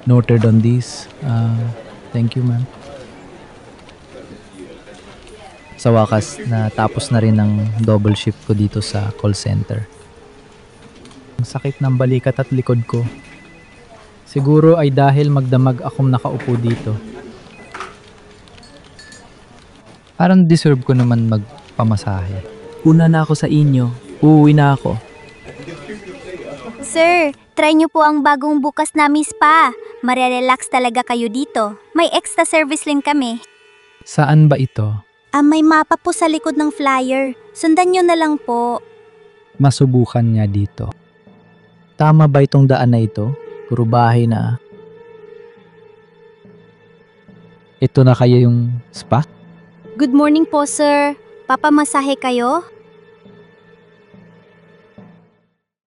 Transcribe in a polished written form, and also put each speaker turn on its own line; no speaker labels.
Noted on this. Thank you, ma'am. Sa wakas, natapos na rin ang double shift ko dito sa call center. Ang sakit ng balikat at likod ko. Siguro ay dahil magdamag akong nakaupo dito. Parang deserve ko naman magpamasahe. Una na ako sa inyo. Uuwi na ako.
Sir, try niyo po ang bagong bukas namin spa. Marerelax talaga kayo dito. May extra service rin kami.
Saan ba ito?
May mapa po sa likod ng flyer. Sundan niyo na lang po.
Masubukan niya dito. Tama ba itong daan na ito? Puro bahay na. Ito na kaya yung spa?
Good morning po, sir. Papamasahe kayo?